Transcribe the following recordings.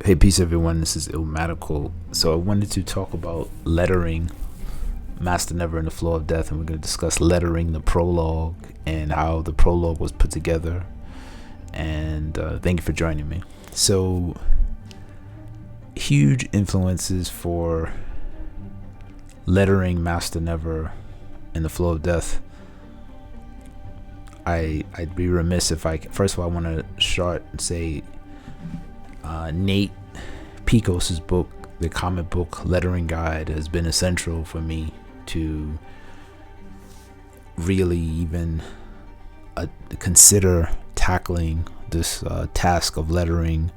Hey, peace, everyone. This is Illmatical. So I wanted to talk about lettering Master Never in the Flow of Death, and we're going to discuss lettering the prologue and how the prologue was put together. And thank you for joining me. So, huge influences for lettering Master Never in the Flow of Death. I'd be remiss if I first of all I want to start and say Nate Piekos' book, the comic book lettering guide, has been essential for me to really even consider tackling this task of lettering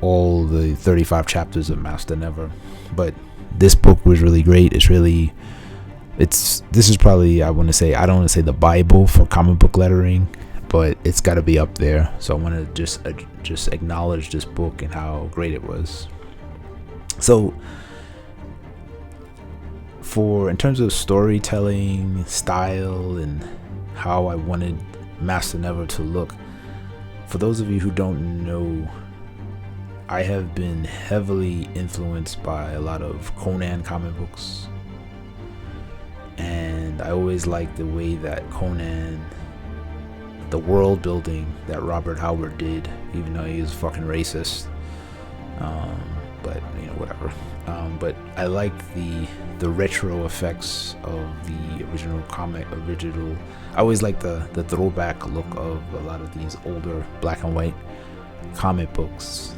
all the 35 chapters of Master Never. But this book was really great. This is probably, I don't want to say the Bible for comic book lettering, but it's got to be up there. So I want to just acknowledge this book and how great it was. So in terms of storytelling style and how I wanted Master Never to look, for those of you who don't know, I have been heavily influenced by a lot of Conan comic books, and I always liked the way that Conan, the world building that Robert Howard did, even though he was fucking racist. But whatever. But I like the retro effects of the original. I always like the throwback look of a lot of these older black and white comic books,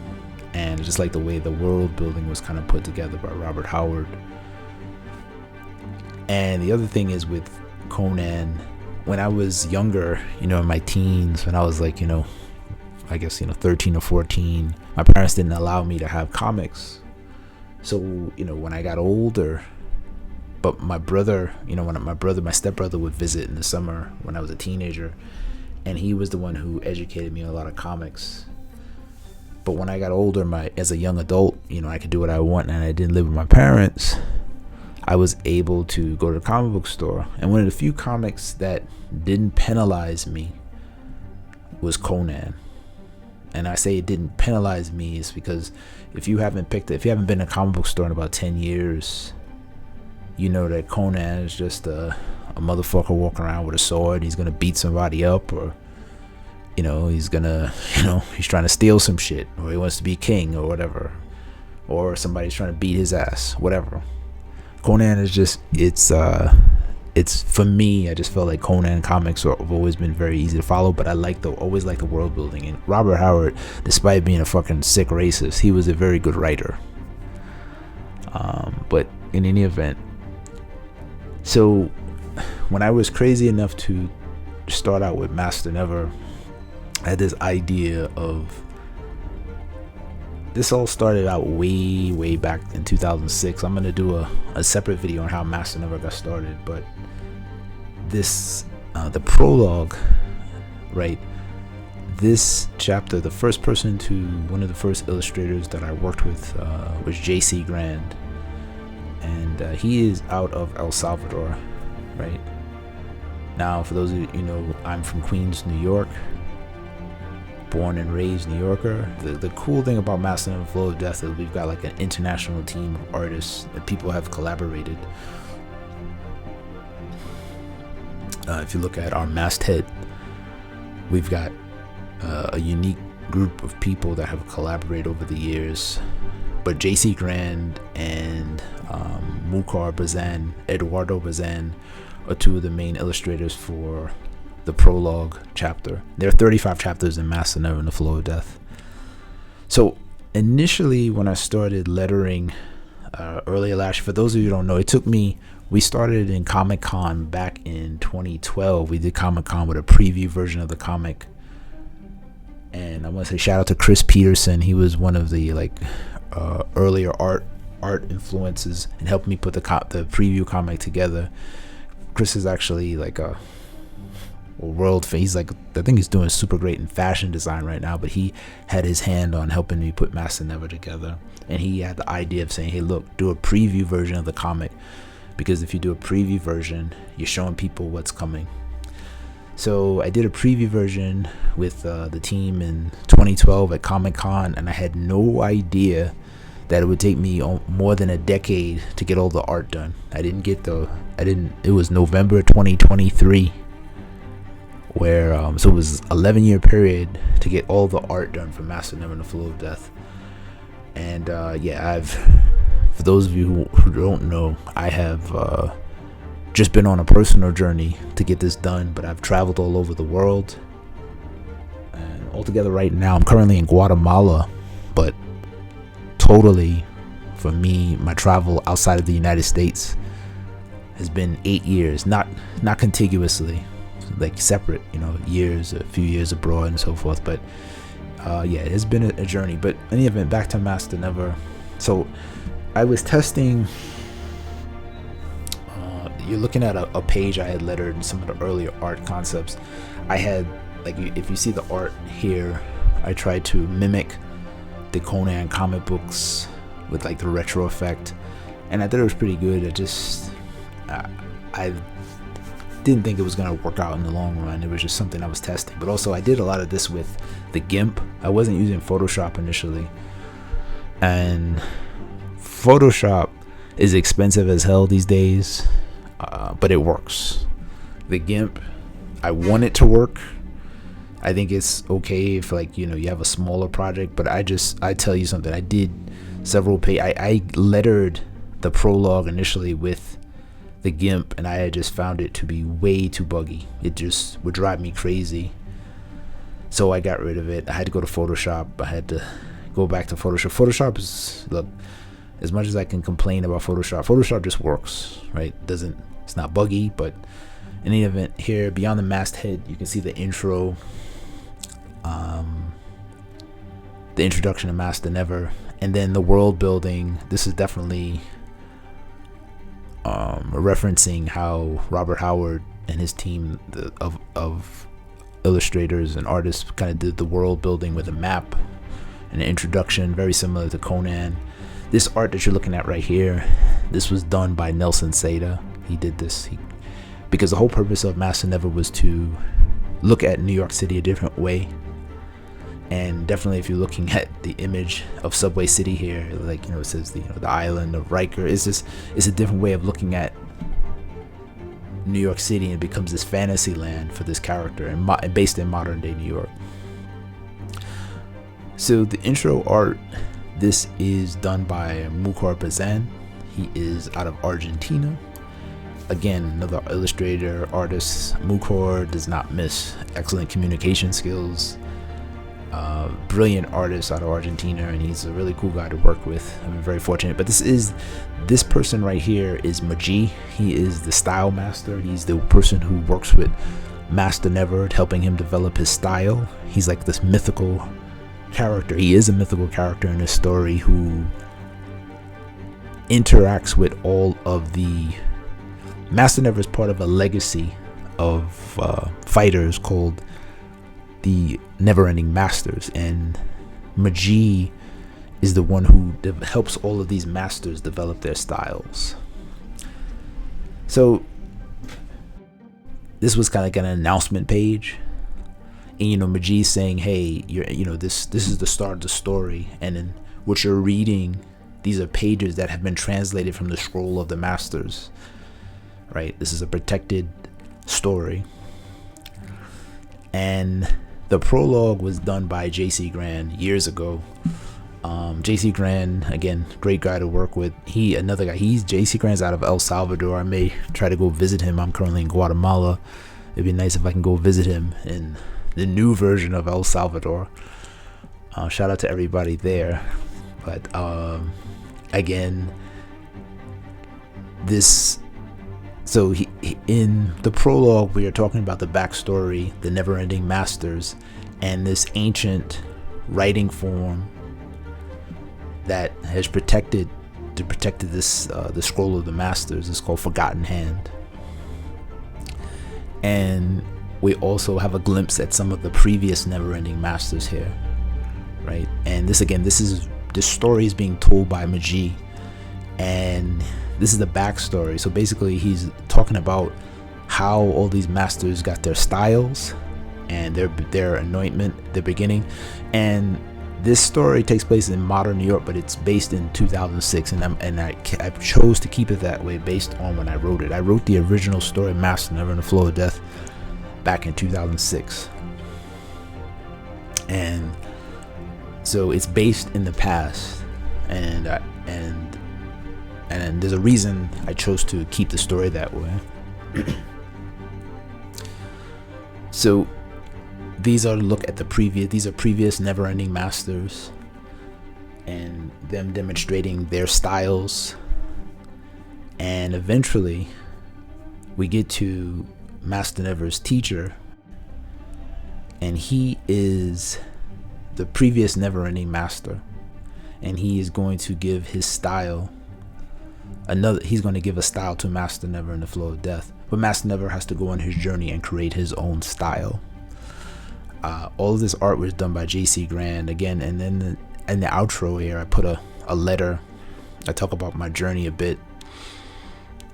and just like the way the world building was kind of put together by Robert Howard. And the other thing is with Conan, when I was younger, in my teens, when I was like, I guess 13 or 14, my parents didn't allow me to have comics. So when I got older, but my brother, my stepbrother would visit in the summer when I was a teenager, and he was the one who educated me on a lot of comics. But when I got older, as a young adult, I could do what I want, and I didn't live with my parents. I was able to go to the comic book store, and one of the few comics that didn't penalize me was Conan. And I say it didn't penalize me is because if you haven't been in a comic book store in about 10 years, you know that Conan is just a motherfucker walking around with a sword. He's gonna beat somebody up, or he's trying to steal some shit, or he wants to be king or whatever, or somebody's trying to beat his ass, whatever. Conan is just, it's for me, I just felt like Conan comics have always been very easy to follow, but I always like the world building. And Robert Howard, despite being a fucking sick racist, he was a very good writer. But in any event, so when I was crazy enough to start out with Master Never, I had this idea of, this all started out way back in 2006. I'm going to do a separate video on how Master Never got started, but this, the prologue, right? This chapter, one of the first illustrators that I worked with was J.C. Grand, and he is out of El Salvador, right? Now, for those of you I'm from Queens, New York. Born and raised New Yorker. The cool thing about Master Never Flow of Death is we've got like an international team of artists that people have collaborated. If you look at our masthead, we've got a unique group of people that have collaborated over the years. But JC Grand and Mukar Bazan, Eduardo Bazan, are two of the main illustrators for the prologue chapter. There are 35 chapters in Master Never in the Flow of Death. So initially, when I started lettering earlier last year, for those of you who don't know, we started in Comic-Con back in 2012. We did Comic-Con with a preview version of the comic, and I want to say shout out to Chris Peterson. He was one of the earlier art influences and helped me put the preview comic together. Chris is actually like a world face. I think he's doing super great in fashion design right now, but he had his hand on helping me put Master Never together, and he had the idea of saying, hey, look, do a preview version of the comic, because if you do a preview version, you're showing people what's coming. So I did a preview version with the team in 2012 at Comic-Con, and I had no idea that it would take me more than a decade to get all the art done. It was November 2023, where so it was 11-year period to get all the art done for MASTERNEVER and the Flow of Death. And for those of you who don't know, I have just been on a personal journey to get this done, but I've traveled all over the world. And altogether right now, I'm currently in Guatemala, but totally, for me, my travel outside of the United States has been 8 years, not contiguously, like separate, years, a few years abroad and so forth. But it has been a journey. But in any event, back to MASTERNEVER. So I was testing. You're looking at a page I had lettered in some of the earlier art concepts. I had, like, if you see the art here, I tried to mimic the Conan comic books with like the retro effect, and I thought it was pretty good. I didn't think it was gonna work out in the long run. It was just something I was testing. But also, I did a lot of this with TheGimp. I wasn't using Photoshop initially, and Photoshop is expensive as hell these days, but it works. TheGimp, I want it to work. I think it's okay if, like, you have a smaller project, but I tell you something. I did several I lettered the prologue initially with TheGimp, and I had just found it to be way too buggy. It just would drive me crazy. So I got rid of it. I had to go to Photoshop. I had to go back to Photoshop. Photoshop is, look, as much as I can complain about Photoshop just works, right? It's not buggy. But in any event, here beyond the masthead, you can see the intro, the introduction to MASTERNEVER, and then the world building. This is definitely referencing how Robert Howard and his team of illustrators and artists kind of did the world building with a map and an introduction, very similar to Conan. This art that you're looking at right here, this was done by Nelson Seda. He did this because the whole purpose of MASTERNEVER was to look at New York City a different way. And definitely, if you're looking at the image of Subway City here, like, it says the island of Riker, it's a different way of looking at New York City, and it becomes this fantasy land for this character, and based in modern day New York. So the intro art, this is done by Mukor Bazan. He is out of Argentina. Again, another illustrator, artist. Mukor does not miss excellent communication skills. Brilliant artist out of Argentina, and he's a really cool guy to work with. I'm very fortunate. But this person right here is Maji. He is the style master. He's the person who works with MASTERNEVER, helping him develop his style. He's like this mythical character. He is a mythical character in this story who interacts with all of the MASTERNEVER is part of a legacy of fighters called the Never-Ending Masters, and Maji is the one who helps all of these masters develop their styles. So this was kind of like an announcement page, and Maji's saying, hey, this is the start of the story, and then what you're reading, these are pages that have been translated from the scroll of the masters, right? This is a protected story. And the prologue was done by J.C. Grand years ago. J.C. Grand, again, great guy to work with. Another guy, J.C. Grand's out of El Salvador. I may try to go visit him. I'm currently in Guatemala. It'd be nice if I can go visit him in the new version of El Salvador. Shout out to everybody there. But again, so in the prologue, we are talking about the backstory, the never-ending masters, and this ancient writing form that has protected this the scroll of the masters. It's called Forgotten Hand. And we also have a glimpse at some of the previous never-ending masters here, right? And this story is being told by Maji, and this is the backstory. So basically, he's talking about how all these masters got their styles and their anointment, their beginning. And this story takes place in modern New York, but it's based in 2006, and I chose to keep it that way based on when I wrote it. I wrote the original story, MASTERNEVER, in the Flow of Death, back in 2006, and so it's based in the past, and there's a reason I chose to keep the story that way. So these are previous never-ending masters, and them demonstrating their styles. And eventually we get to MASTERNEVER's teacher, and he is the previous never-ending master, and he is going to give his style he's going to give a style to MASTERNEVER in the Flow of Death, but MASTERNEVER has to go on his journey and create his own style. All of this art was done by JC Grand again, and then in the outro here I put a letter. I talk about my journey a bit,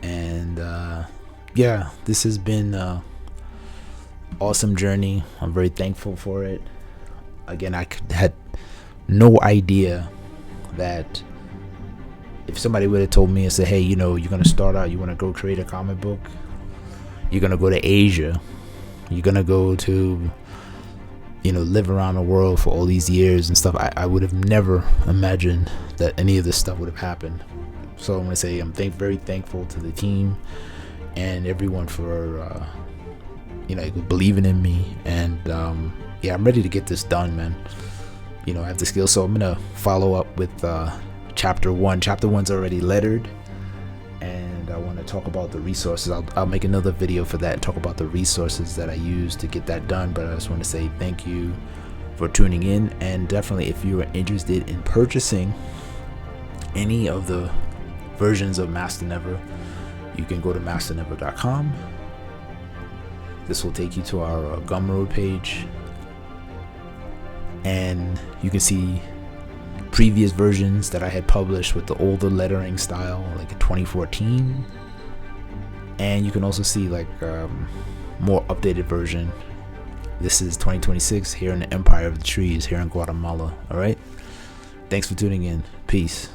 and yeah, this has been an awesome journey. I'm very thankful for it. Again, I had no idea that if somebody would have told me and said, hey, you're going to start out, you want to go create a comic book, you're going to go to Asia, you're going to go to live around the world for all these years and stuff, I would have never imagined that any of this stuff would have happened. So I'm going to say I'm very thankful to the team and everyone for believing in me, and yeah, I'm ready to get this done, man. I have the skills, so I'm going to follow up with chapter 1. Chapter 1's already lettered, and I want to talk about the resources. I'll make another video for that and talk about the resources that I use to get that done. But I just want to say thank you for tuning in, and definitely if you are interested in purchasing any of the versions of MASTERNEVER, you can go to masternever.com. This will take you to our Gumroad page, and you can see previous versions that I had published with the older lettering style, like in 2014, and you can also see like more updated version. This is 2026 here in the Empire of the Trees here in Guatemala. All right, thanks for tuning in. Peace.